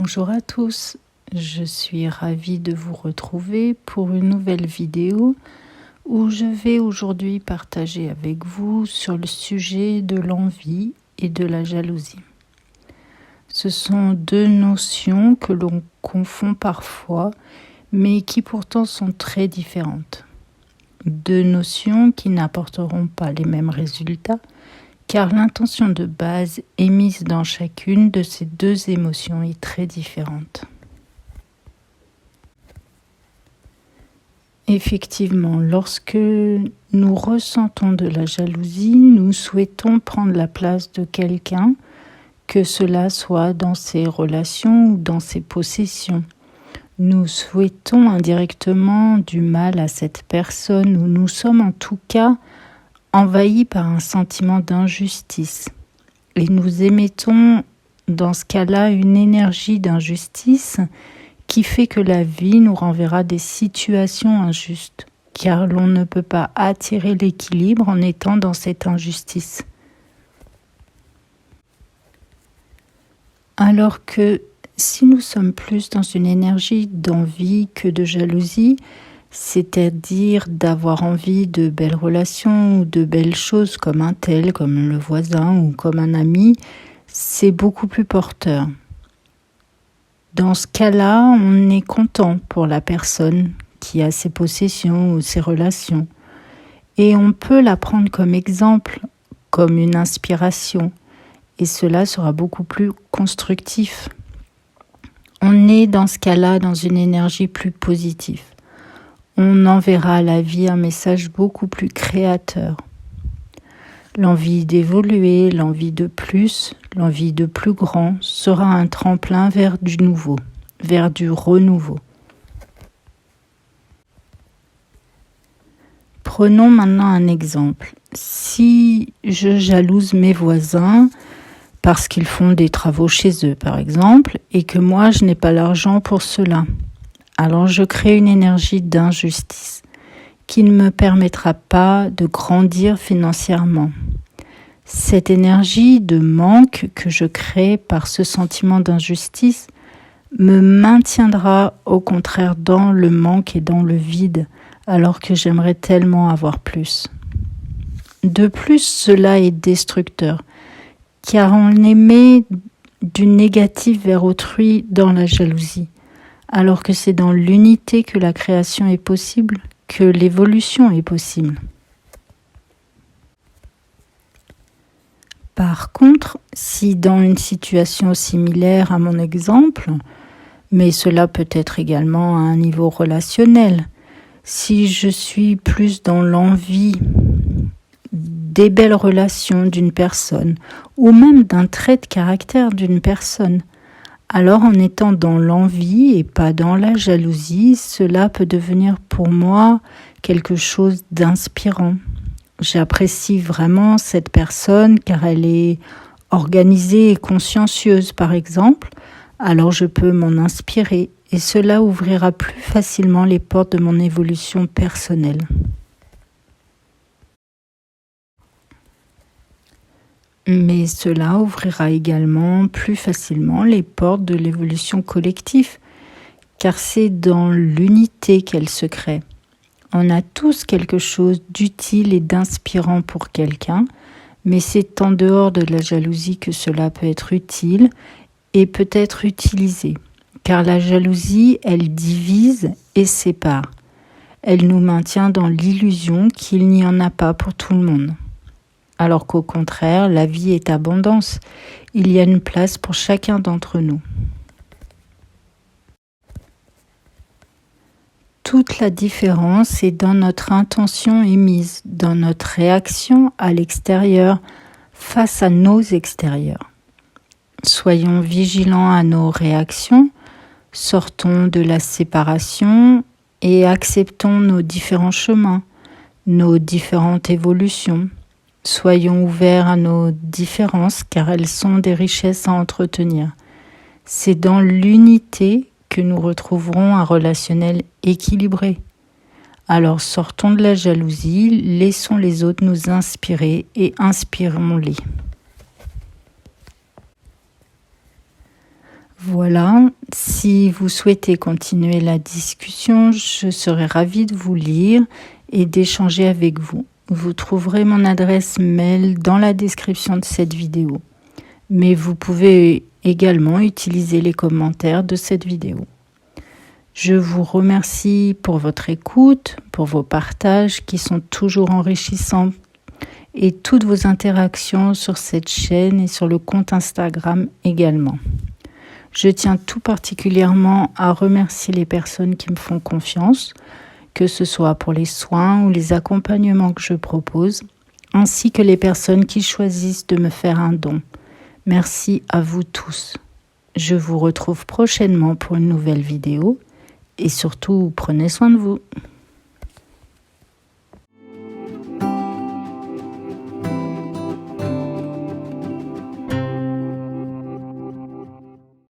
Bonjour à tous, je suis ravie de vous retrouver pour une nouvelle vidéo où je vais aujourd'hui partager avec vous sur le sujet de l'envie et de la jalousie. Ce sont deux notions que l'on confond parfois, mais qui pourtant sont très différentes. Deux notions qui n'apporteront pas les mêmes résultats, car l'intention de base émise dans chacune de ces deux émotions est très différente. Effectivement, lorsque nous ressentons de la jalousie, nous souhaitons prendre la place de quelqu'un, que cela soit dans ses relations ou dans ses possessions. Nous souhaitons indirectement du mal à cette personne, ou nous sommes en tout cas envahis par un sentiment d'injustice. Et nous émettons dans ce cas-là une énergie d'injustice qui fait que la vie nous renverra des situations injustes, car l'on ne peut pas attirer l'équilibre en étant dans cette injustice. Alors que si nous sommes plus dans une énergie d'envie que de jalousie, c'est-à-dire d'avoir envie de belles relations ou de belles choses comme un tel, comme le voisin ou comme un ami, c'est beaucoup plus porteur. Dans ce cas-là, on est content pour la personne qui a ses possessions ou ses relations. Et on peut la prendre comme exemple, comme une inspiration. Et cela sera beaucoup plus constructif. On est dans ce cas-là dans une énergie plus positive. On enverra à la vie un message beaucoup plus créateur. L'envie d'évoluer, l'envie de plus, l'envie de plus grand sera un tremplin vers du nouveau, vers du renouveau. Prenons maintenant un exemple. Si je jalouse mes voisins parce qu'ils font des travaux chez eux, par exemple, et que moi je n'ai pas l'argent pour cela, alors je crée une énergie d'injustice qui ne me permettra pas de grandir financièrement. Cette énergie de manque que je crée par ce sentiment d'injustice me maintiendra au contraire dans le manque et dans le vide, alors que j'aimerais tellement avoir plus. De plus, cela est destructeur, car on émet du négatif vers autrui dans la jalousie, alors que c'est dans l'unité que la création est possible, que l'évolution est possible. Par contre, si dans une situation similaire à mon exemple, mais cela peut être également à un niveau relationnel, si je suis plus dans l'envie des belles relations d'une personne, ou même d'un trait de caractère d'une personne, alors en étant dans l'envie et pas dans la jalousie, cela peut devenir pour moi quelque chose d'inspirant. J'apprécie vraiment cette personne car elle est organisée et consciencieuse par exemple, alors je peux m'en inspirer et cela ouvrira plus facilement les portes de mon évolution personnelle. Mais cela ouvrira également plus facilement les portes de l'évolution collective, car c'est dans l'unité qu'elle se crée. On a tous quelque chose d'utile et d'inspirant pour quelqu'un, mais c'est en dehors de la jalousie que cela peut être utile et peut être utilisé, car la jalousie, elle divise et sépare. Elle nous maintient dans l'illusion qu'il n'y en a pas pour tout le monde. Alors qu'au contraire, la vie est abondance. Il y a une place pour chacun d'entre nous. Toute la différence est dans notre intention émise, dans notre réaction à l'extérieur face à nos extérieurs. Soyons vigilants à nos réactions, sortons de la séparation et acceptons nos différents chemins, nos différentes évolutions. Soyons ouverts à nos différences car elles sont des richesses à entretenir. C'est dans l'unité que nous retrouverons un relationnel équilibré. Alors sortons de la jalousie, laissons les autres nous inspirer et inspirons-les. Voilà, si vous souhaitez continuer la discussion, je serai ravie de vous lire et d'échanger avec vous. Vous trouverez mon adresse mail dans la description de cette vidéo. Mais vous pouvez également utiliser les commentaires de cette vidéo. Je vous remercie pour votre écoute, pour vos partages qui sont toujours enrichissants et toutes vos interactions sur cette chaîne et sur le compte Instagram également. Je tiens tout particulièrement à remercier les personnes qui me font confiance, que ce soit pour les soins ou les accompagnements que je propose, ainsi que les personnes qui choisissent de me faire un don. Merci à vous tous. Je vous retrouve prochainement pour une nouvelle vidéo et surtout prenez soin de vous.